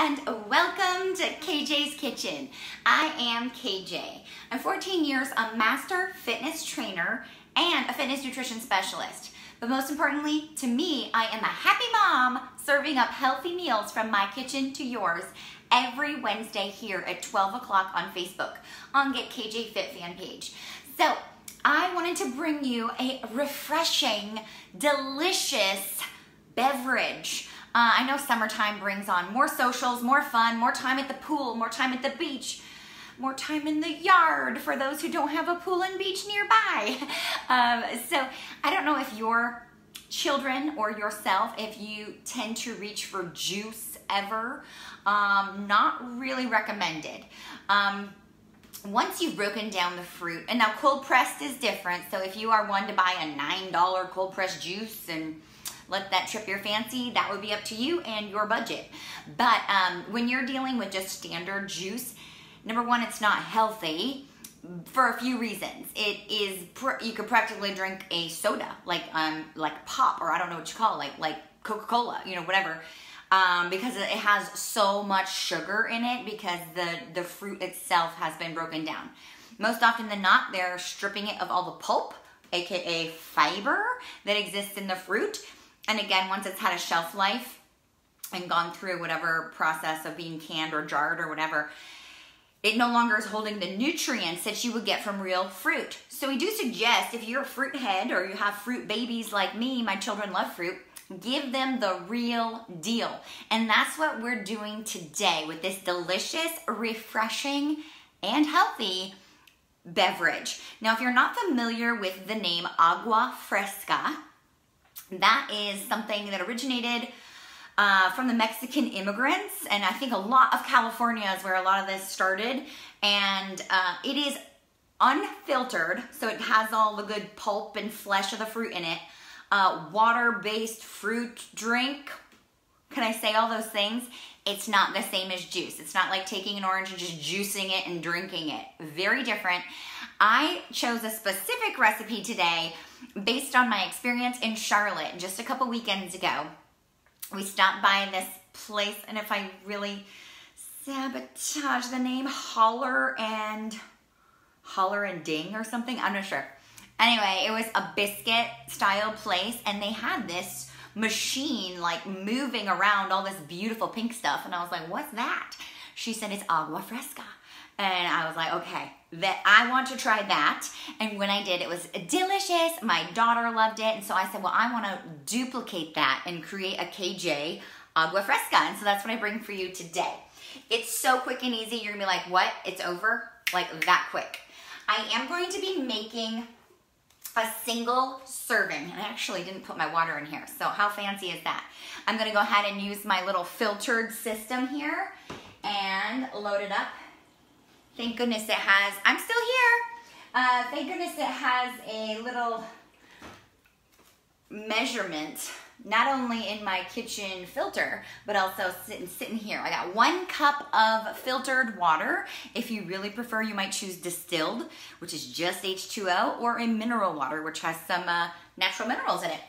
and welcome to KJ's Kitchen. I am KJ. I'm 14 years a master fitness trainer and a fitness nutrition specialist. But most importantly, to me, I am a happy mom serving up healthy meals from my kitchen to yours every Wednesday here at 12 o'clock on Facebook on Get KJ Fit fan page. So I wanted to bring you a refreshing, delicious beverage. I know summertime brings on more socials, more fun, more time at the pool, more time at the beach, more time in the yard for those who don't have a pool and beach nearby. So I don't know if your children or yourself, if you tend to reach for juice ever. Not really recommended. Once you've broken down the fruit, and now cold pressed is different, so if you are one to buy a $9 cold pressed juice and let that trip your fancy, that would be up to you and your budget. But when you're dealing with just standard juice, number one, it's not healthy for a few reasons. It is, you could practically drink a soda, like pop, or I don't know what you call it, like Coca-Cola, you know, whatever. Because it has so much sugar in it because the fruit itself has been broken down. Most often than not, they're stripping it of all the pulp, aka fiber that exists in the fruit. And again, once it's had a shelf life and gone through whatever process of being canned or jarred or whatever, it no longer is holding the nutrients that you would get from real fruit. So we do suggest, if you're a fruit head or you have fruit babies like me, my children love fruit, give them the real deal. And that's what we're doing today with this delicious, refreshing, and healthy beverage. Now, if you're not familiar with the name Aqua Fresca, that is something that originated from the Mexican immigrants, and I think a lot of California is where a lot of this started, and it is unfiltered, so it has all the good pulp and flesh of the fruit in it. Water-based fruit drink. Can I say all those things? It's not the same as juice. It's not like taking an orange and just juicing it and drinking it. Very different. I chose a specific recipe today based on my experience in Charlotte just a couple weekends ago. We stopped by this place, and if I really sabotage the name, Holler and Ding or something, I'm not sure. Anyway, it was a biscuit style place, and they had this machine like moving around all this beautiful pink stuff, and I was like, what's that? She said, it's Agua Fresca. And I was like, okay, that I want to try that. And when I did, it was delicious. My daughter loved it. And so I said, well, I want to duplicate that and create a KJ Agua Fresca. And so that's what I bring for you today. It's so quick and easy. You're gonna be like, what? It's over? Like that quick. I am going to be making a single serving. And I actually didn't put my water in here. So how fancy is that? I'm gonna go ahead and use my little filtered system here and load it up. Thank goodness it has, I'm still here. Thank goodness it has a little measurement, not only in my kitchen filter, but also sitting here. I got 1 cup of filtered water. If you really prefer, you might choose distilled, which is just H2O, or a mineral water, which has some natural minerals in it.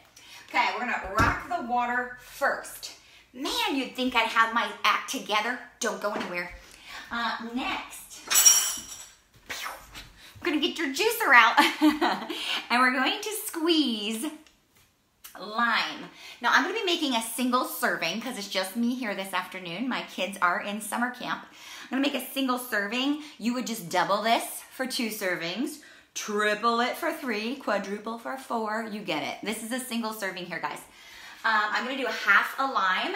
Okay, we're gonna rock the water first. Man, you'd think I'd have my act together. Don't go anywhere. Next, I'm gonna get your juicer out and we're going to squeeze lime. Now I'm gonna be making a single serving because it's just me here this afternoon. My kids are in summer camp. I'm gonna make a single serving. You would just double this for 2 servings, triple it for 3, quadruple for 4, you get it. This is a single serving here, guys. I'm gonna do half a lime,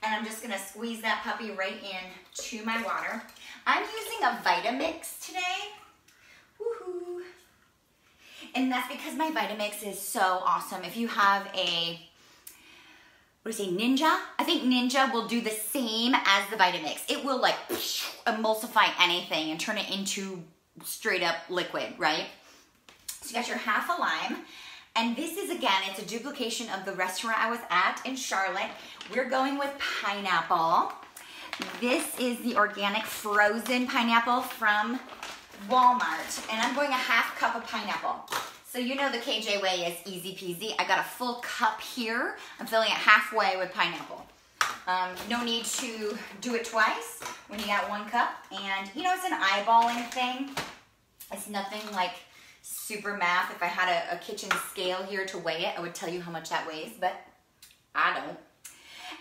and I'm just gonna squeeze that puppy right in to my water. I'm using a Vitamix today. Woohoo! And that's because my Vitamix is so awesome. If you have a, what do you say, Ninja? I think Ninja will do the same as the Vitamix. It will like emulsify anything and turn it into straight up liquid, right? So you got your half a lime. And this is, again, it's a duplication of the restaurant I was at in Charlotte. We're going with pineapple. This is the organic frozen pineapple from Walmart. And I'm going a half cup of pineapple. So you know the KJ way is easy peasy. I got a full cup here. I'm filling it halfway with pineapple. No need to do it twice when you got 1 cup. And you know, it's an eyeballing thing. It's nothing like super math. If I had a kitchen scale here to weigh it, I would tell you how much that weighs, but I don't.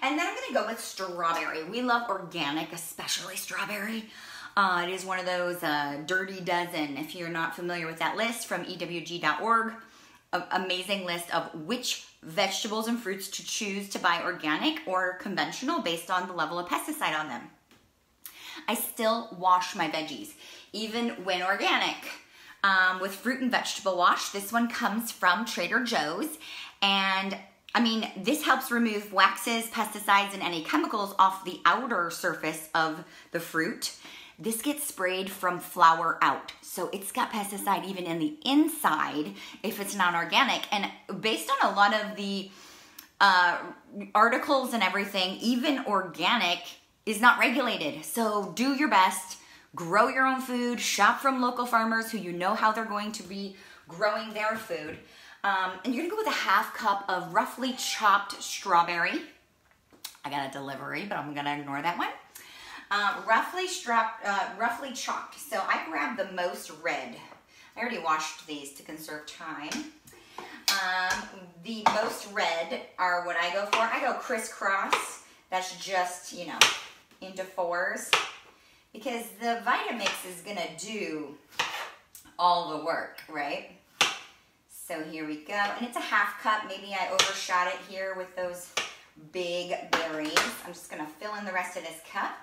And then I'm gonna go with strawberry. We love organic, especially strawberry. It is one of those dirty dozen, if you're not familiar with that list from ewg.org. Amazing list of which vegetables and fruits to choose to buy organic or conventional based on the level of pesticide on them. I still wash my veggies, even when organic. With fruit and vegetable wash, this one comes from Trader Joe's, and I mean, this helps remove waxes, pesticides, and any chemicals off the outer surface of the fruit. This gets sprayed from flower out. So it's got pesticide even in the inside if it's not organic. And based on a lot of the articles and everything, even organic is not regulated. So do your best, grow your own food, shop from local farmers who you know how they're going to be growing their food. And you're gonna go with a 1/2 cup of roughly chopped strawberry. I got a delivery, but I'm gonna ignore that one. Roughly chopped. So I grabbed the most red. I already washed these to conserve time. The most red are what I go for. I go crisscross. That's just, you know, into 4s. Because the Vitamix is gonna do all the work, right? So here we go. And it's a 1/2 cup. Maybe I overshot it here with those big berries. I'm just gonna fill in the rest of this cup.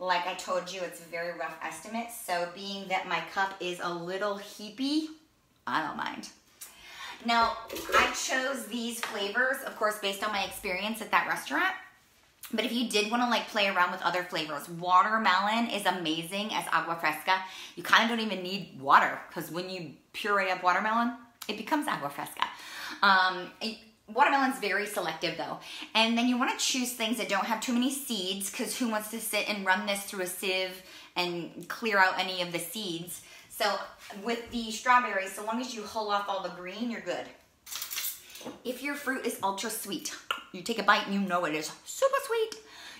Like I told you, it's a very rough estimate. So being that my cup is a little heapy, I don't mind. Now, I chose these flavors, of course, based on my experience at that restaurant. But if you did want to like play around with other flavors, watermelon is amazing as Agua Fresca. You kind of don't even need water because when you puree up watermelon, it becomes Agua Fresca. Watermelon's very selective though. And then you want to choose things that don't have too many seeds because who wants to sit and run this through a sieve and clear out any of the seeds? So with the strawberries, so long as you hull off all the green, you're good. If your fruit is ultra sweet, you take a bite and you know it is super sweet,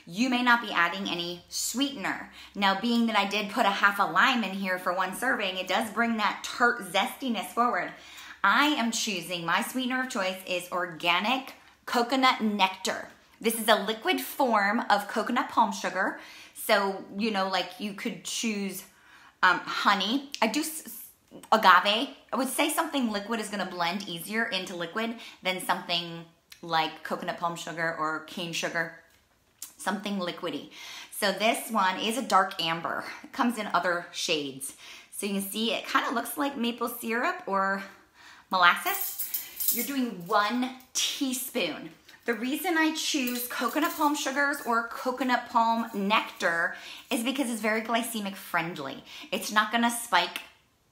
you may not be adding any sweetener. Now, being that I did put a 1/2 lime in here for 1 serving, it does bring that tart zestiness forward. I am choosing, my sweetener of choice is organic coconut nectar. This is a liquid form of coconut palm sugar. So, you know, like you could choose honey. I do agave. I would say something liquid is gonna blend easier into liquid than something like coconut palm sugar or cane sugar, something liquidy. So this one is a dark amber. It comes in other shades. So you can see it kind of looks like maple syrup or molasses. You're doing 1 teaspoon. The reason I choose coconut palm sugars or coconut palm nectar is because it's very glycemic friendly. It's not gonna spike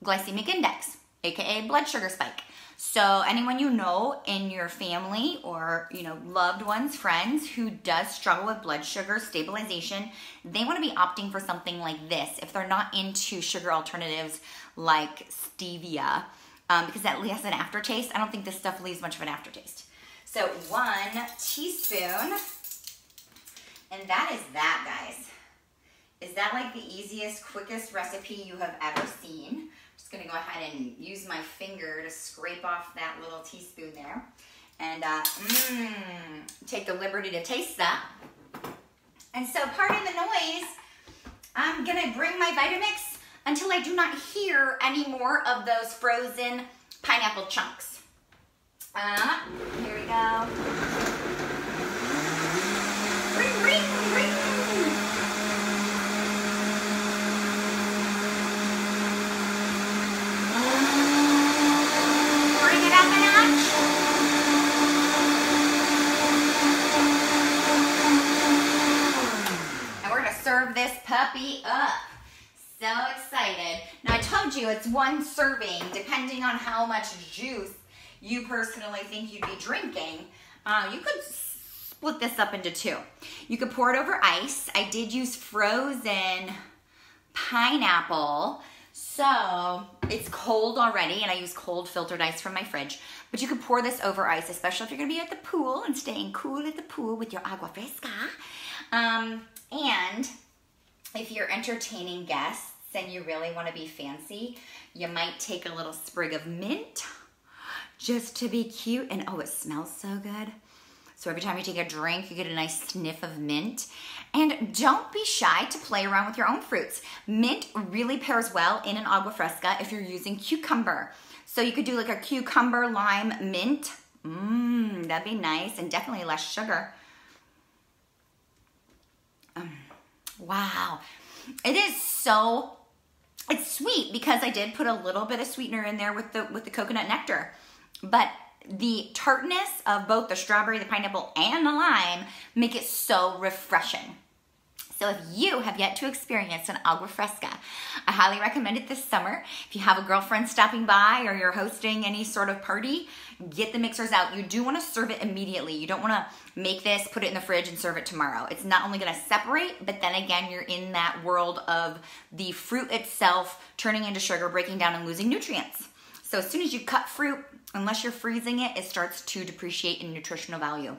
glycemic index, AKA blood sugar spike. So anyone you know in your family or, you know, loved ones, friends who does struggle with blood sugar stabilization, they want to be opting for something like this if they're not into sugar alternatives like stevia, because that has an aftertaste. I don't think this stuff leaves much of an aftertaste. So 1 teaspoon, and that is that, guys. Is that like the easiest, quickest recipe you have ever seen? Just gonna go ahead and use my finger to scrape off that little teaspoon there. And take the liberty to taste that. And so pardon the noise, I'm gonna bring my Vitamix until I do not hear any more of those frozen pineapple chunks. Here we go. Ring, ring, ring. Bring it up a notch. And we're gonna serve this puppy up. So excited. Now I told you it's 1 serving, depending on how much juice you personally think you'd be drinking. You could split this up into 2. You could pour it over ice. I did use frozen pineapple, so it's cold already, and I use cold filtered ice from my fridge. but you could pour this over ice, especially if you're gonna be at the pool and staying cool at the pool with your Aqua Fresca. And if you're entertaining guests and you really wanna be fancy, you might take a little sprig of mint just to be cute. And oh, it smells so good. So every time you take a drink, you get a nice sniff of mint. And don't be shy to play around with your own fruits. Mint really pairs well in an Agua Fresca if you're using cucumber. So you could do like a cucumber, lime, mint. That'd be nice, and definitely less sugar. Wow. It is so, it's sweet because I did put a little bit of sweetener in there with the coconut nectar. But the tartness of both the strawberry, the pineapple, and the lime make it so refreshing. So if you have yet to experience an Agua Fresca, I highly recommend it this summer. If you have a girlfriend stopping by or you're hosting any sort of party, get the mixers out. You do want to serve it immediately. You don't want to make this, put it in the fridge, and serve it tomorrow. It's not only going to separate, but then again, you're in that world of the fruit itself turning into sugar, breaking down, and losing nutrients. So as soon as you cut fruit, unless you're freezing it, it starts to depreciate in nutritional value.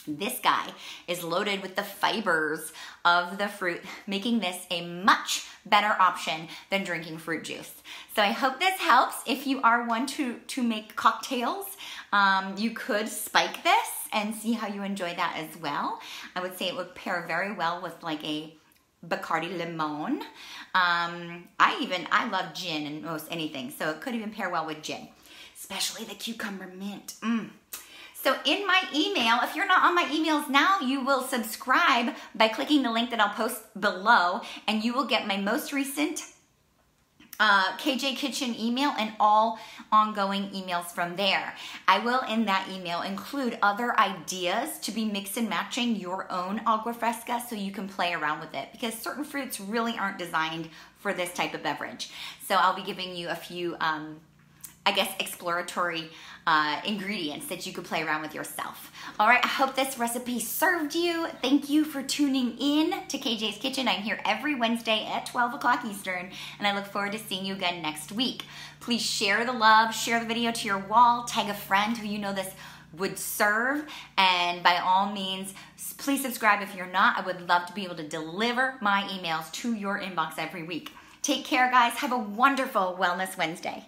This guy is loaded with the fibers of the fruit, making this a much better option than drinking fruit juice. So I hope this helps. If you are one to make cocktails, you could spike this and see how you enjoy that as well. I would say it would pair very well with like a Bacardi Limon. I love gin and most anything, so it could even pair well with gin, especially the cucumber mint. So in my email, if you're not on my emails now, you will subscribe by clicking the link that I'll post below, and you will get my most recent KJ Kitchen email and all ongoing emails from there. I will in that email include other ideas to be mix and matching your own Agua Fresca so you can play around with it, because certain fruits really aren't designed for this type of beverage. So I'll be giving you a few I guess, exploratory ingredients that you could play around with yourself. All right, I hope this recipe served you. Thank you for tuning in to KJ's Kitchen. I'm here every Wednesday at 12 o'clock Eastern, and I look forward to seeing you again next week. Please share the love, share the video to your wall, tag a friend who you know this would serve, and by all means, please subscribe if you're not. I would love to be able to deliver my emails to your inbox every week. Take care, guys. Have a wonderful Wellness Wednesday.